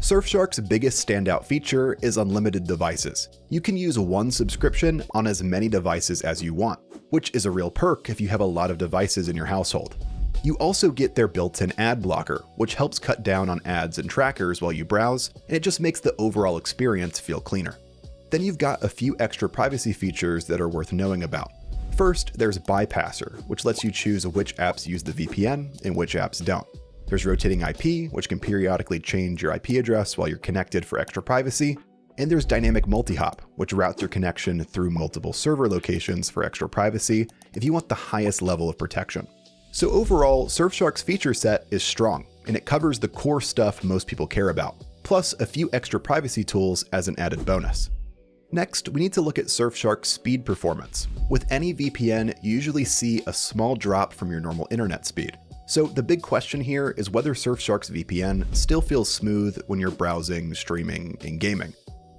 Surfshark's biggest standout feature is unlimited devices. You can use one subscription on as many devices as you want, which is a real perk if you have a lot of devices in your household. You also get their built-in ad blocker, which helps cut down on ads and trackers while you browse, and it just makes the overall experience feel cleaner. Then you've got a few extra privacy features that are worth knowing about. First, there's Bypasser, which lets you choose which apps use the VPN and which apps don't. There's rotating IP, which can periodically change your IP address while you're connected for extra privacy. And there's dynamic multi-hop, which routes your connection through multiple server locations for extra privacy if you want the highest level of protection. So overall, Surfshark's feature set is strong, and it covers the core stuff most people care about, plus a few extra privacy tools as an added bonus. Next, we need to look at Surfshark's speed performance. With any VPN, you usually see a small drop from your normal internet speed. So the big question here is whether Surfshark's VPN still feels smooth when you're browsing, streaming, and gaming.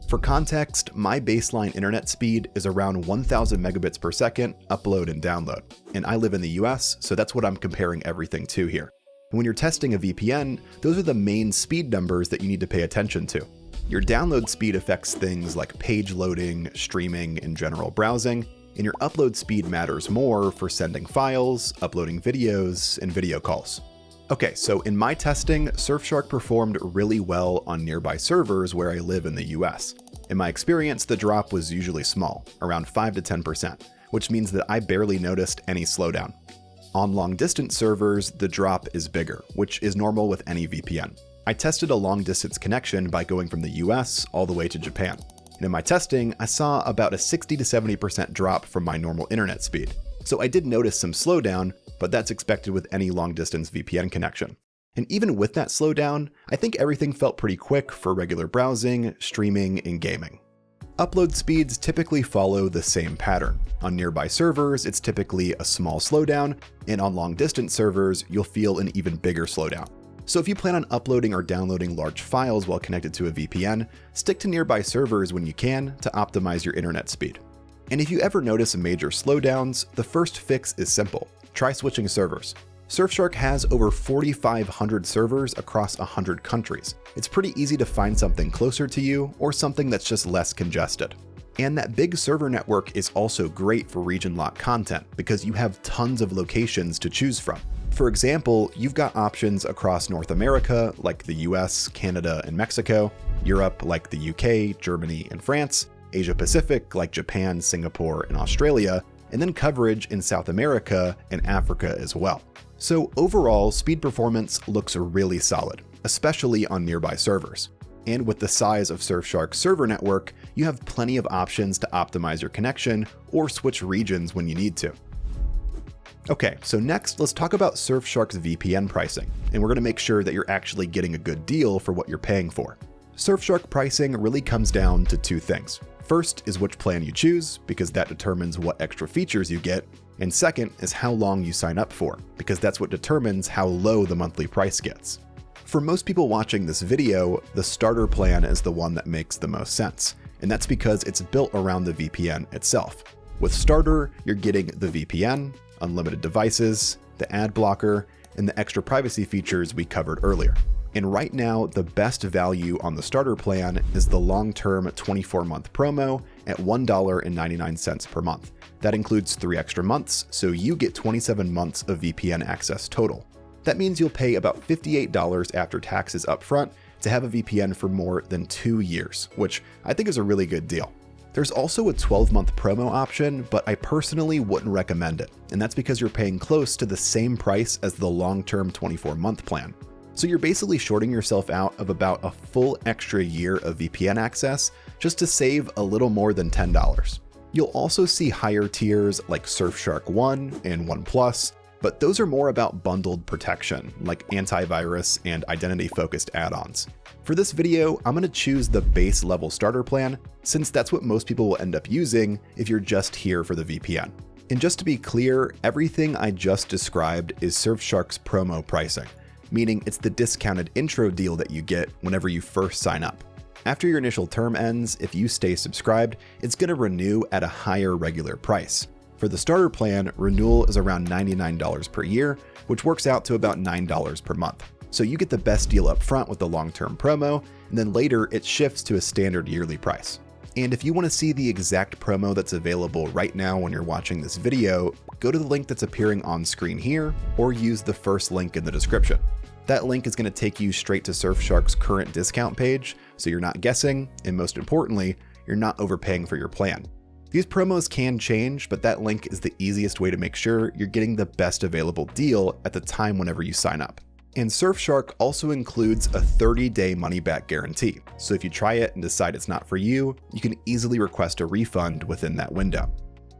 For context, my baseline internet speed is around 1000 megabits per second upload and download, and I live in the US, so that's what I'm comparing everything to here. And when you're testing a VPN, those are the main speed numbers that you need to pay attention to. Your download speed affects things like page loading, streaming, and general browsing, and your upload speed matters more for sending files, uploading videos, and video calls. Okay, so in my testing, Surfshark performed really well on nearby servers where I live in the US. In my experience, the drop was usually small, around 5 to 10%, which means that I barely noticed any slowdown. On long-distance servers, the drop is bigger, which is normal with any VPN. I tested a long-distance connection by going from the US all the way to Japan. And in my testing, I saw about a 60 to 70% drop from my normal internet speed. So I did notice some slowdown, but that's expected with any long-distance VPN connection. And even with that slowdown, I think everything felt pretty quick for regular browsing, streaming, and gaming. Upload speeds typically follow the same pattern. On nearby servers, it's typically a small slowdown, and on long-distance servers, you'll feel an even bigger slowdown. So if you plan on uploading or downloading large files while connected to a VPN, stick to nearby servers when you can to optimize your internet speed. And if you ever notice major slowdowns, the first fix is simple. Try switching servers. Surfshark has over 4,500 servers across 100 countries. It's pretty easy to find something closer to you or something that's just less congested. And that big server network is also great for region-locked content because you have tons of locations to choose from. For example, you've got options across North America like the US, Canada, and Mexico, Europe like the UK, Germany, and France, Asia Pacific like Japan, Singapore, and Australia, and then coverage in South America and Africa as well. So overall, speed performance looks really solid, especially on nearby servers. And with the size of Surfshark's server network, you have plenty of options to optimize your connection or switch regions when you need to. Okay, so next let's talk about Surfshark's VPN pricing, and we're going to make sure that you're actually getting a good deal for what you're paying for. Surfshark pricing really comes down to two things. First is which plan you choose, because that determines what extra features you get, and second is how long you sign up for, because that's what determines how low the monthly price gets. For most people watching this video, the starter plan is the one that makes the most sense, and that's because it's built around the VPN itself. With Starter, you're getting the VPN, unlimited devices, the ad blocker, and the extra privacy features we covered earlier. And right now, the best value on the starter plan is the long-term 24-month promo at $1.99 per month. That includes 3 extra months, so you get 27 months of VPN access total. That means you'll pay about $58 after taxes upfront to have a VPN for more than 2 years, which I think is a really good deal. There's also a 12-month promo option, but I personally wouldn't recommend it, and that's because you're paying close to the same price as the long-term 24-month plan. So you're basically shorting yourself out of about a full extra year of VPN access just to save a little more than $10. You'll also see higher tiers like Surfshark 1 and 1 Plus, but those are more about bundled protection, like antivirus and identity-focused add-ons. For this video, I'm going to choose the base level starter plan, since that's what most people will end up using if you're just here for the VPN. And just to be clear, everything I just described is Surfshark's promo pricing, meaning it's the discounted intro deal that you get whenever you first sign up. After your initial term ends, if you stay subscribed, it's going to renew at a higher regular price. For the starter plan, renewal is around $99 per year, which works out to about $9 per month. So you get the best deal up front with the long-term promo, and then later it shifts to a standard yearly price. And if you want to see the exact promo that's available right now when you're watching this video, go to the link that's appearing on screen here, or use the first link in the description. That link is going to take you straight to Surfshark's current discount page, so you're not guessing, and most importantly, you're not overpaying for your plan. These promos can change, but that link is the easiest way to make sure you're getting the best available deal at the time whenever you sign up. And Surfshark also includes a 30-day money-back guarantee, so if you try it and decide it's not for you, you can easily request a refund within that window.